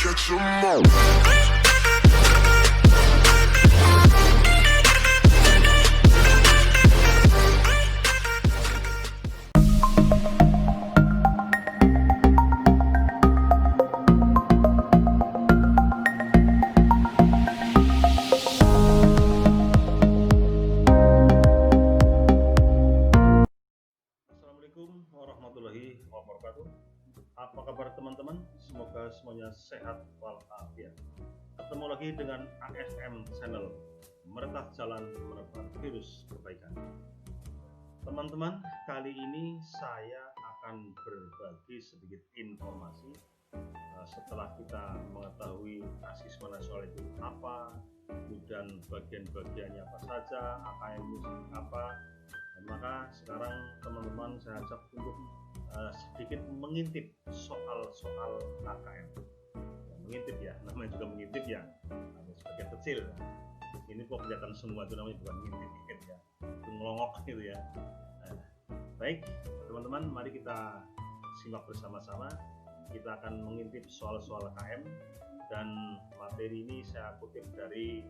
catch 'em all. Assalamualaikum warahmatullahi wabarakatuh. Apa kabar teman-teman? Semoga semuanya sehat walafiat. Ketemu lagi dengan ASM Channel, meretah jalan menebar virus kebaikan. Teman-teman, kali ini saya akan berbagi sedikit informasi setelah kita mengetahui asisme nasional itu apa, kemudian bagian-bagiannya apa saja, AKM itu apa. Maka sekarang teman-teman saya ajak untuk sedikit mengintip soal-soal AKM. Mengintip ya, namanya juga mengintip ya, sebagian kecil. Ini kok kelihatan semua itu namanya bukan mengintip ya, itu ngelongok gitu ya. Baik teman-teman, mari kita simak bersama-sama. Kita akan mengintip soal-soal AKM, dan materi ini saya kutip dari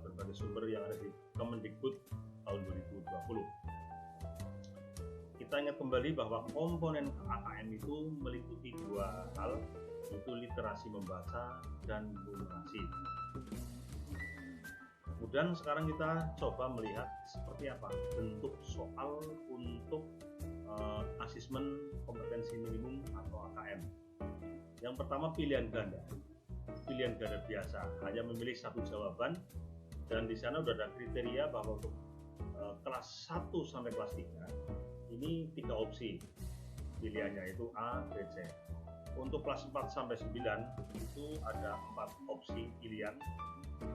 berbagai sumber yang ada di Kemendikbud tahun 2020. Kita ingat kembali bahwa komponen AKM itu meliputi dua hal, yaitu literasi membaca dan numerasi. Kemudian sekarang kita coba melihat seperti apa bentuk soal untuk asesmen kompetensi minimum atau AKM. Yang pertama, pilihan ganda. Pilihan ganda biasa, hanya memilih satu jawaban, dan di sana sudah ada kriteria bahwa untuk kelas 1 sampai kelas 3 ini 3 opsi pilihannya, itu A, B, C. Untuk kelas 4 sampai 9 itu ada 4 opsi pilihan,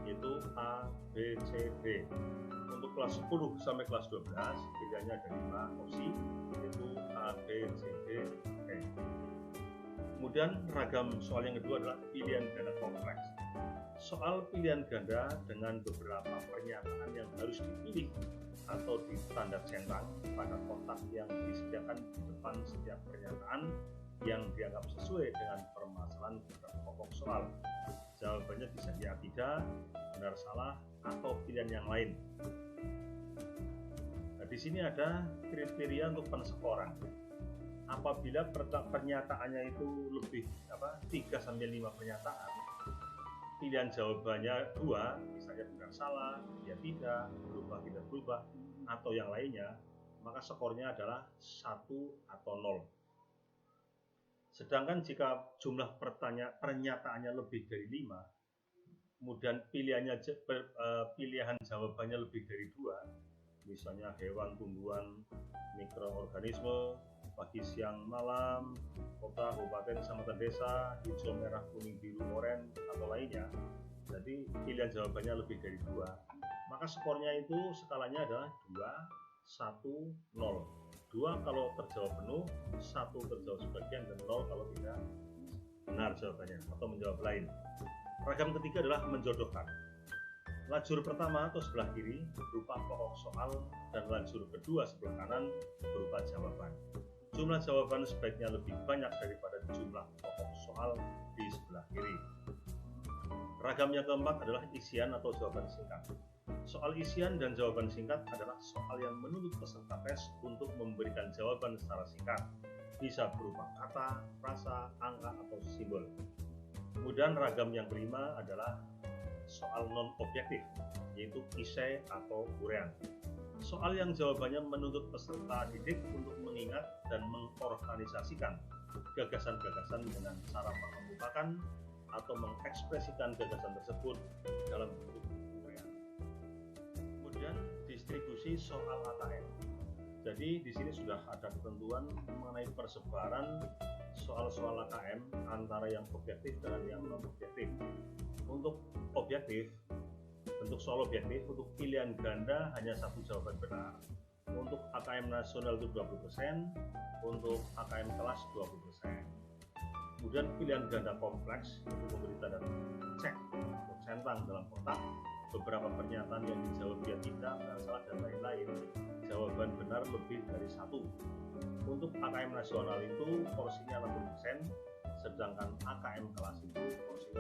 yaitu A, B, C, D. Untuk kelas 10 sampai kelas 12 pilihannya ada 5 opsi, yaitu A, B, C, D, E. Kemudian ragam soal yang kedua adalah pilihan ganda kompleks. Soal pilihan ganda dengan beberapa pernyataan yang harus dipilih atau ditanda centang pada kotak yang disediakan di depan setiap pernyataan yang dianggap sesuai dengan permasalahan pokok soal. Jawabannya bisa ya tidak, benar salah, atau pilihan yang lain. Nah, di sini ada kriteria untuk penskoran. Apabila pernyataannya itu lebih 3 sampai 5 pernyataan, pilihan jawabannya 2, misalnya benar salah, ya tidak, berubah tidak berubah, atau yang lainnya, maka skornya adalah 1 atau 0. Sedangkan jika jumlah pernyataannya lebih dari 5, kemudian pilihan jawabannya lebih dari 2, misalnya hewan, tumbuhan, mikroorganisme, pagi, siang, malam, kota, kabupaten, kecamatan, desa, hijau, merah, kuning, biru, oranye, atau lainnya. Jadi pilihan jawabannya lebih dari 2, maka skornya itu skalanya adalah 2, 1, 0. 2 kalau terjawab penuh, 1 terjawab sebagian, dan 0 kalau tidak benar jawabannya atau menjawab lain. Ragam ketiga adalah menjodohkan. Lajur pertama atau sebelah kiri berupa pokok soal, dan lajur kedua sebelah kanan berupa jawaban. Jumlah jawaban sebaiknya lebih banyak daripada jumlah pokok soal di sebelah kiri. Ragam yang keempat adalah isian atau jawaban singkat. Soal isian dan jawaban singkat adalah soal yang menuntut peserta tes untuk memberikan jawaban secara singkat, bisa berupa kata, frasa, angka, atau simbol. Kemudian ragam yang kelima adalah soal non-objektif, yaitu esai atau uraian. Soal yang jawabannya menuntut peserta didik untuk mengingat dan mengorganisasikan gagasan-gagasan dengan cara mengemukakan atau mengekspresikan gagasan tersebut dalam bentuk uraian. Kemudian distribusi soal AKM. Jadi di sini sudah ada ketentuan mengenai persebaran soal-soal AKM antara yang objektif dan yang non-objektif. Untuk objektif, bentuk soal objektif, untuk pilihan ganda hanya satu jawaban benar. Untuk AKM nasional itu 20%, untuk AKM kelas 20%. Kemudian pilihan ganda kompleks itu memberi tanda cek atau centang dalam kotak beberapa pernyataan yang dijawab ya tidak, benar salah, dan lain-lain. Jawaban benar lebih dari 1. Untuk AKM nasional itu porsinya 60%, sedangkan AKM kelas itu porsinya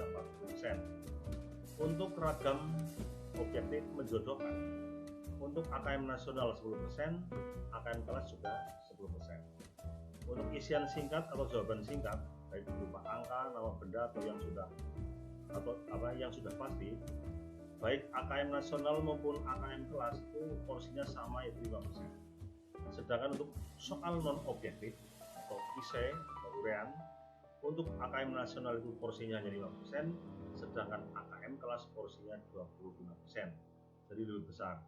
Untuk ragam objektif menjodohkan, untuk AKM nasional 10%, AKM kelas juga 10%. Untuk isian singkat atau jawaban singkat, baik berupa angka, nama benda atau yang sudah pasti, baik AKM nasional maupun AKM kelas itu porsinya sama, yaitu 5%. Sedangkan untuk soal non objektif atau IC atau urean, untuk AKM nasional itu porsinya hanya 5%, sedangkan AKM kelas porsinya 25%. Jadi lebih besar.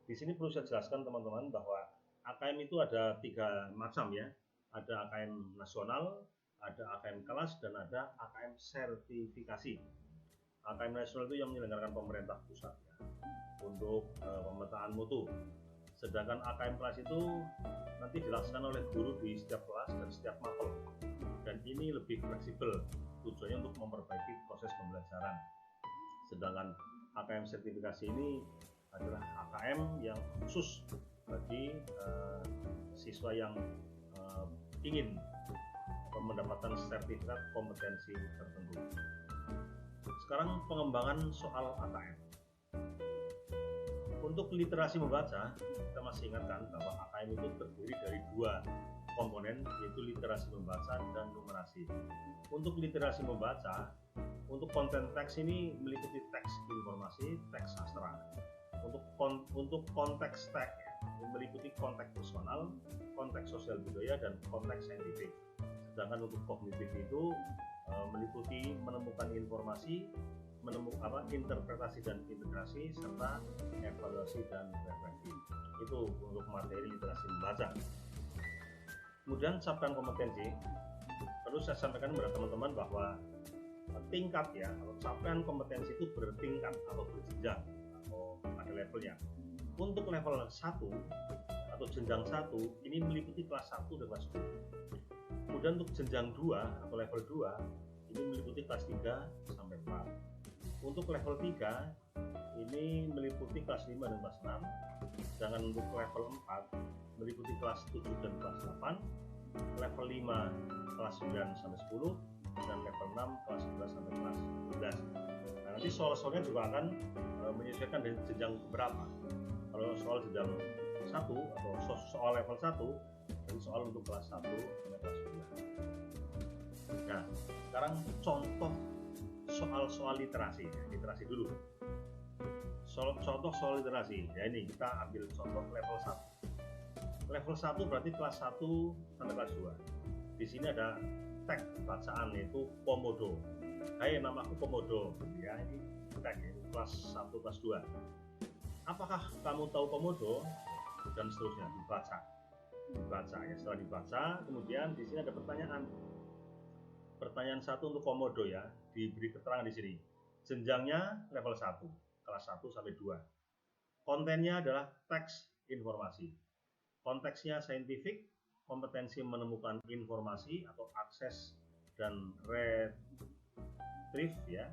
Di sini perlu saya jelaskan teman-teman bahwa AKM itu ada 3 macam ya. Ada AKM nasional, ada AKM kelas, dan ada AKM sertifikasi. AKM nasional itu yang menyelenggarakan pemerintah pusat ya, untuk pemetaan mutu. Sedangkan AKM kelas itu nanti dilaksanakan oleh guru di setiap kelas dan setiap mapel. Dan ini lebih fleksibel, tujuannya untuk memperbaiki proses pembelajaran. Sedangkan AKM sertifikasi ini adalah AKM yang khusus bagi siswa yang ingin mendapatkan sertifikat kompetensi tertentu. Sekarang pengembangan soal AKM. Untuk literasi membaca, kita masih ingatkan bahwa AKM itu terdiri dari 2 komponen, yaitu literasi membaca dan numerasi. Untuk literasi membaca, untuk konten teks ini meliputi teks informasi, teks sastra. Untuk konteks teks meliputi konteks personal, konteks sosial budaya, dan konteks saintifik. Sedangkan untuk kognitif itu meliputi menemukan informasi, interpretasi dan integrasi, serta evaluasi dan refleksi. Itu untuk materi literasi membaca. Kemudian capaian kompetensi, perlu saya sampaikan kepada teman-teman bahwa tingkat ya, atau capaian kompetensi itu bertingkat atau berjenjang atau ada levelnya. Untuk level 1 atau jenjang 1 ini meliputi kelas 1 dan kelas 2. Kemudian untuk jenjang 2 atau level 2 ini meliputi kelas 3 sampai 4. Untuk level 3 ini meliputi kelas 5 dan kelas 6. Sedangkan untuk level 4 meliputi kelas 7 dan kelas 8, level 5 kelas 9 sampai 10, dan level 6 kelas 11 sampai kelas 12. Nah, nanti soal-soalnya juga akan menyesuaikan dari jenjang berapa. Kalau soal jenjang 1 atau soal level 1, dan soal untuk kelas 1 sampai kelas 2. Nah, sekarang contoh soal literasi. Literasi dulu. Contoh soal literasi. Ya ini kita ambil contoh level 1. Level 1 berarti kelas 1 sampai kelas 2. Di sini ada teks bacaan yaitu Komodo. Hai, namaku Komodo. Ya, ini teks kelas 1 kelas 2. Apakah kamu tahu Komodo? Dan seterusnya dibaca ya. Setelah dibaca, kemudian di sini ada pertanyaan. Pertanyaan 1 untuk Komodo ya, diberi keterangan di sini. Jenjangnya level 1, kelas 1 sampai 2. Kontennya adalah teks informasi. Konteksnya saintifik, kompetensi menemukan informasi atau akses dan retrieve ya.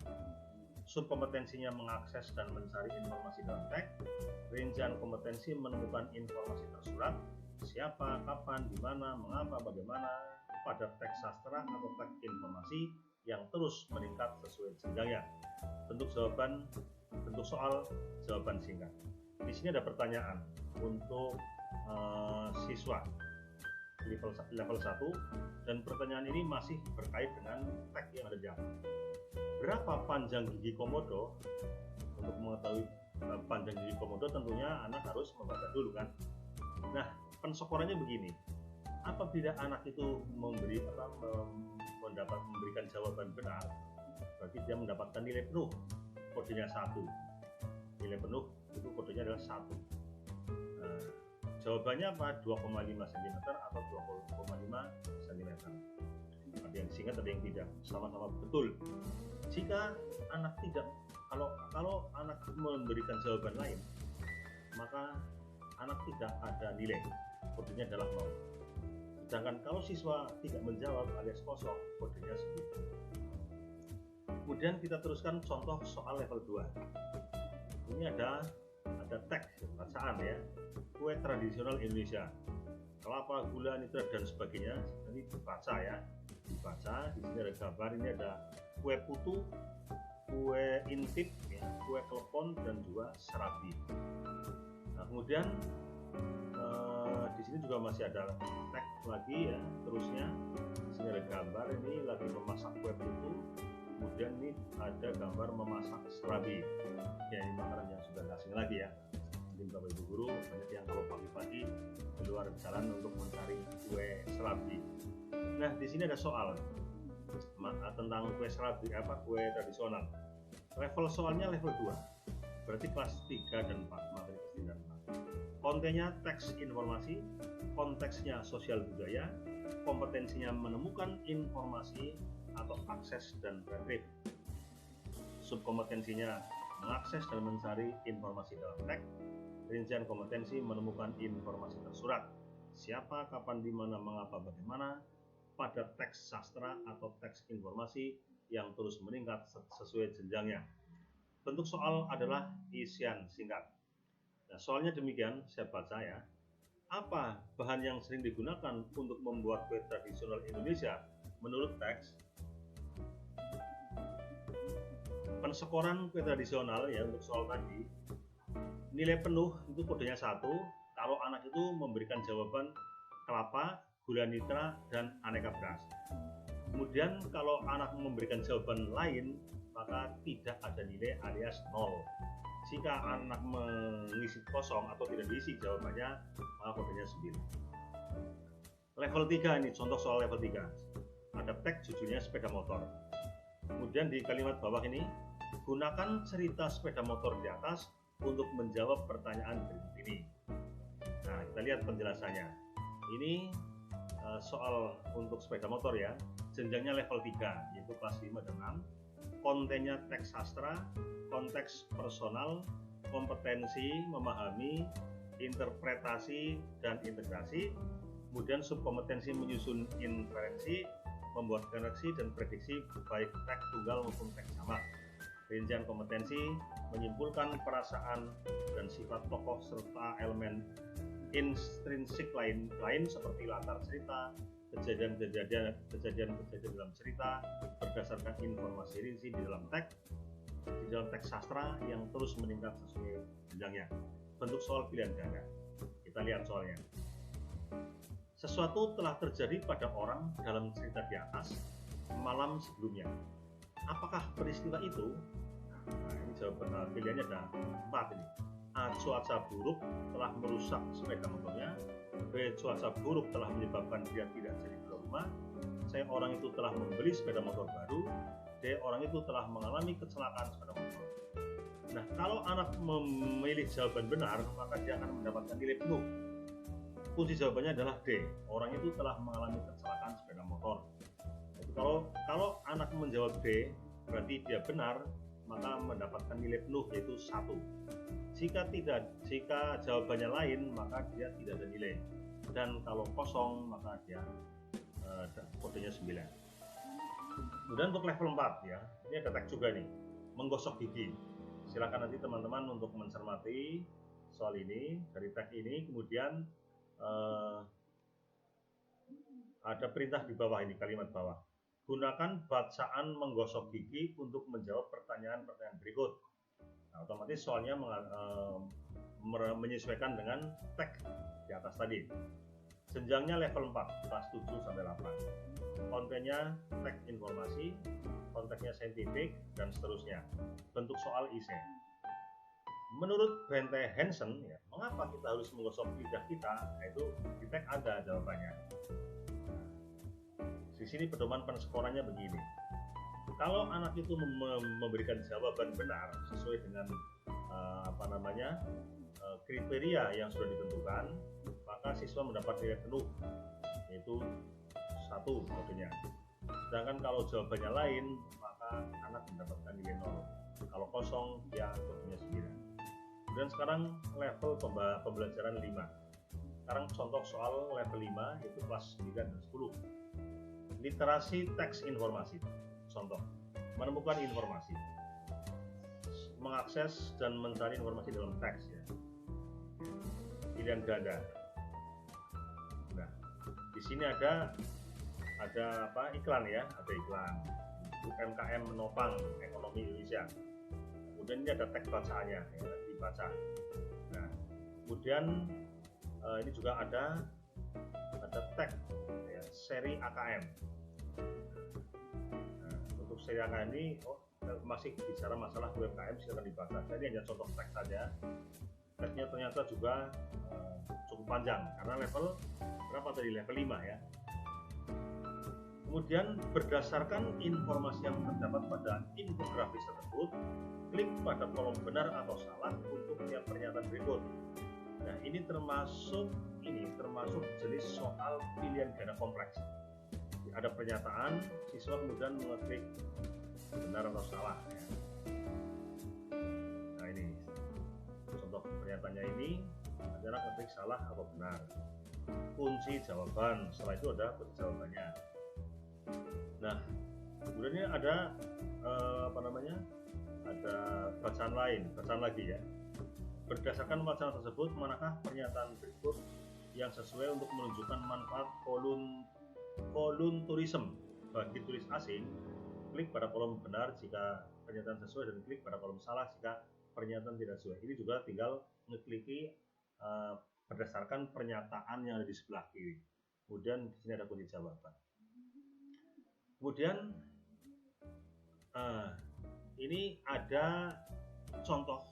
Subkompetensinya mengakses dan mencari informasi dalam teks. Rincian kompetensi menemukan informasi tersurat, siapa, kapan, di mana, mengapa, bagaimana, pada teks sastra atau teks informasi yang terus meningkat sesuai jenjangnya. Bentuk soal jawaban singkat. Di sini ada pertanyaan untuk siswa level 1, dan pertanyaan ini masih berkait dengan teks yang ada di atas. Berapa panjang gigi Komodo? Untuk mengetahui panjang gigi Komodo tentunya anak harus membaca dulu kan. Nah, pensokorannya begini. Apabila anak itu memberikan jawaban benar, berarti dia mendapatkan nilai penuh, kodenya 1. Nilai penuh itu kodenya adalah 1. Nah, jawabannya apa? 2,5 cm atau 2,5 cm. Ada yang singkat, ada yang tidak, sama-sama betul. Jika anak tidak, kalau anak memberikan jawaban lain, maka anak tidak ada nilai, kodenya adalah 0. Sedangkan kalau siswa tidak menjawab alias kosong, kodenya 10. Kemudian kita teruskan contoh soal level 2. Ini ada teks bacaan ya. Kue tradisional Indonesia, kelapa, gula, nitrat dan sebagainya. Ini dibaca ya. Dibaca, di sini ada gambar, ini ada kue putu kue intip, ya, kue klepon, dan juga serabi. Nah, kemudian di sini juga masih ada teks lagi ya, terusnya di sini ada gambar, ini lagi memasak kue putu, kemudian ini ada gambar memasak serabi. Ya, ini makanan yang sudah asing lagi ya. Mungkin Bapak Ibu guru banyak yang kalau pagi-pagi di luar jalan untuk mencari kue serabi. Nah, di sini ada soal tentang kue serabi, kue tradisional. Level soalnya level 2, berarti kelas 3 dan 4, materi kelas 3 dan 4. Kontennya teks informasi, konteksnya sosial budaya, kompetensinya menemukan informasi atau akses dan retrieve. Subkompetensinya mengakses dan mencari informasi dalam teks. Rincian kompetensi menemukan informasi tersurat. Siapa, kapan, di mana, mengapa, bagaimana pada teks sastra atau teks informasi yang terus meningkat sesuai jenjangnya. Bentuk soal adalah isian singkat. Nah, soalnya demikian, saya baca ya. Apa bahan yang sering digunakan untuk membuat kue tradisional Indonesia menurut teks? Penskoran kue tradisional ya untuk soal tadi, nilai penuh itu kodenya 1 kalau anak itu memberikan jawaban kelapa, gula nitra, dan aneka beras. Kemudian kalau anak memberikan jawaban lain, maka tidak ada nilai alias 0. Jika anak mengisi kosong atau tidak diisi jawabannya, maka kodenya 9. Level 3 ini contoh soal level 3. Ada teks judulnya sepeda motor. Kemudian di kalimat bawah ini, gunakan cerita sepeda motor di atas untuk menjawab pertanyaan berikut ini. Nah, kita lihat penjelasannya. Ini soal untuk sepeda motor ya. Jenjangnya level 3, yaitu kelas 5 dan 6. Kontennya teks sastra, konteks personal, kompetensi, memahami, interpretasi, dan integrasi. Kemudian subkompetensi menyusun inferensi, membuat koneksi dan prediksi baik teks tunggal maupun teks jamak. Rincian kompetensi menyimpulkan perasaan dan sifat tokoh serta elemen intrinsik lain seperti latar cerita, kejadian-kejadian dalam cerita berdasarkan informasi rinci di dalam teks sastra yang terus meningkat sesuai jenjangnya. Bentuk soal pilihan ganda. Kita lihat soalnya. Sesuatu telah terjadi pada orang dalam cerita di atas malam sebelumnya. Apakah peristiwa itu? Nah, ini jawaban pilihannya ada 4 ini. A. Cuaca buruk telah merusak sepeda motornya. B. Cuaca buruk telah menyebabkan dia tidak jadi keluar rumah. C. Orang itu telah membeli sepeda motor baru. D. Orang itu telah mengalami kecelakaan sepeda motor. Nah, kalau anak memilih jawaban benar, maka dia akan mendapatkan nilai penuh. Kunci jawabannya adalah D. Orang itu telah mengalami kecelakaan sepeda motor. Jadi kalau anak menjawab D, berarti dia benar, maka mendapatkan nilai penuh yaitu 1. Jika jawabannya lain, maka dia tidak ada nilai. Dan kalau kosong, maka dia kodenya 9. Kemudian untuk level 4 ya, ini ada teks juga nih, menggosok gigi. Silakan nanti teman-teman untuk mencermati soal ini dari teks ini. Kemudian ada perintah di bawah ini, kalimat bawah. Gunakan bacaan menggosok gigi untuk menjawab pertanyaan-pertanyaan berikut. Nah, otomatis soalnya menyesuaikan dengan teks di atas tadi. Jenjangnya level 4, kelas 7 sampai 8. Kontennya teks informasi, konteksnya saintifik, dan seterusnya. Bentuk soal isi. Menurut Bente Hansen, ya, mengapa kita harus menggosok lidah kita? Nah, itu di teks ada jawabannya. Di sini pedoman penskorannya begini. Kalau anak itu memberikan jawaban benar sesuai dengan kriteria yang sudah ditentukan, maka siswa mendapat nilai penuh, yaitu 1 kodenya. Sedangkan kalau jawabannya lain, maka anak mendapatkan nilai 0. Kalau kosong, ya kodenya 9. Kemudian sekarang level pembelajaran 5. Sekarang contoh soal level 5, yaitu kelas 9 dan 10. Literasi teks informasi. Contoh, menemukan informasi, mengakses dan mencari informasi dalam teks ya. Pilihan ganda. Nah, di sini ada iklan ya, ada iklan. UMKM menopang ekonomi Indonesia. Kemudian ini ada teks bacaannya, ya, dibaca. Nah, kemudian ini juga ada teks ya, seri AKM. Nah, untuk seri AKM ini masih bicara masalah UMKM, silakan dibaca. Jadi hanya contoh teks saja. Teksnya ternyata juga cukup panjang karena level berapa tadi, level 5 ya. Kemudian berdasarkan informasi yang terdapat pada infografis tersebut, klik pada kolom benar atau salah untuk tiap pernyataan berikut. Nah, ini termasuk jenis soal pilihan ganda kompleks. Ada pernyataan, siswa kemudian mengeklik benar atau salah. Nah, ini contoh pernyataannya ini adalah ngeklik salah atau benar. Kunci jawaban, setelah itu ada kunci jawabannya. Nah, kemudian ini ada ada bacaan lagi ya. Berdasarkan wacana tersebut, manakah pernyataan berikut yang sesuai untuk menunjukkan manfaat volunteerism bagi turis asing? Klik pada kolom benar jika pernyataan sesuai dan klik pada kolom salah jika pernyataan tidak sesuai. Ini juga tinggal ngekliki berdasarkan pernyataan yang ada di sebelah kiri. Kemudian di sini ada kunci jawaban. Kemudian ini ada contoh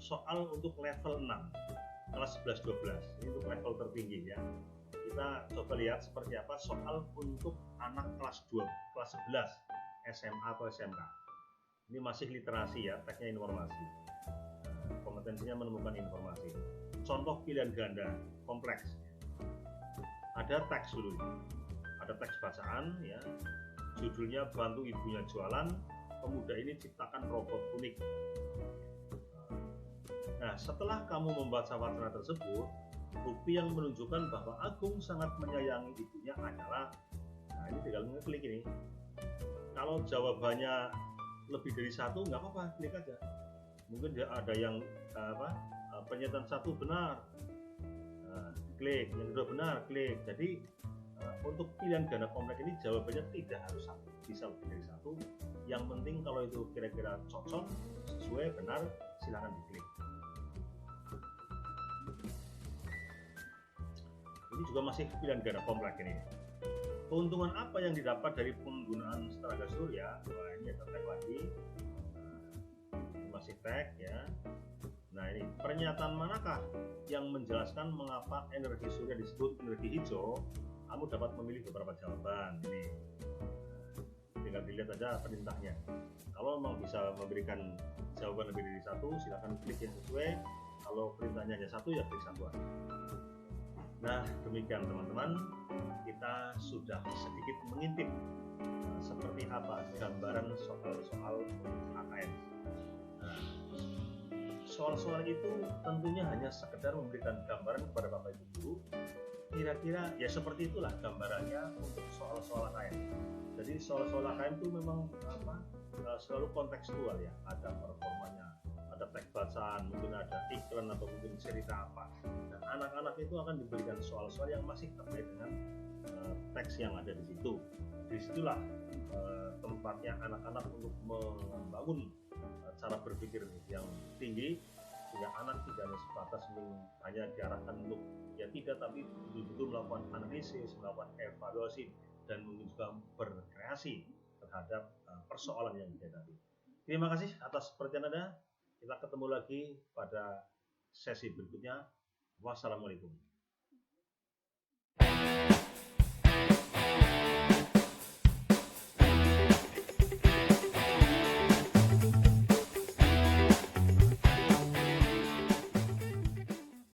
soal untuk level 6 kelas 11-12. Ini untuk level tertinggi ya. Kita coba lihat seperti apa soal untuk anak kelas 11 SMA atau SMK. Ini masih literasi ya, teksnya informasi. Kompetensinya menemukan informasi. Contoh pilihan ganda kompleks. Ada teks dulu. Ada teks bacaan ya. Judulnya bantu ibunya jualan, pemuda ini ciptakan robot unik. Nah, setelah kamu membaca wacana tersebut, bukti yang menunjukkan bahwa Agung sangat menyayangi ibunya adalah, nah ini tinggal ngeklik ini. Kalau jawabannya lebih dari satu, nggak apa-apa, klik aja. Mungkin ada yang pernyataan satu benar, klik, yang kedua benar, klik. Jadi untuk pilihan ganda kompleks ini jawabannya tidak harus satu, bisa lebih dari satu. Yang penting kalau itu kira-kira cocok, sesuai, benar, silakan diklik. Ini juga masih pilihan ganda kompleks ini. Keuntungan apa yang didapat dari penggunaan tenaga surya? Wah, ini ada tag lagi. Ini masih tag ya. Nah, ini pernyataan manakah yang menjelaskan mengapa energi surya disebut energi hijau? Kamu dapat memilih beberapa jawaban. Ini tinggal dilihat aja perintahnya. Kalau mau bisa memberikan jawaban lebih dari satu, silakan klik yang sesuai. Kalau perintahnya hanya satu, ya klik satu aja. Nah, demikian teman-teman, kita sudah sedikit mengintip seperti apa gambaran soal-soal AKM. Nah, soal-soal itu tentunya hanya sekedar memberikan gambaran kepada Bapak Ibu guru. Kira-kira ya seperti itulah gambarannya untuk soal-soal AKM. Jadi soal-soal AKM itu memang selalu kontekstual ya, ada performanya, ada teks bacaan, mungkin ada iklan atau mungkin cerita apa. Dan anak-anak itu akan diberikan soal-soal yang masih terkait dengan teks yang ada di situ. Disitulah tempatnya anak-anak untuk membangun cara berpikir yang tinggi, sehingga anak tidak hanya sebatas hanya diarahkan untuk ya tidak, tapi betul-betul melakukan analisis, melakukan evaluasi, dan mungkin juga berkreasi terhadap persoalan yang dihadapi. Terima kasih atas perhatian Anda. Kita ketemu lagi pada sesi berikutnya. Wassalamualaikum.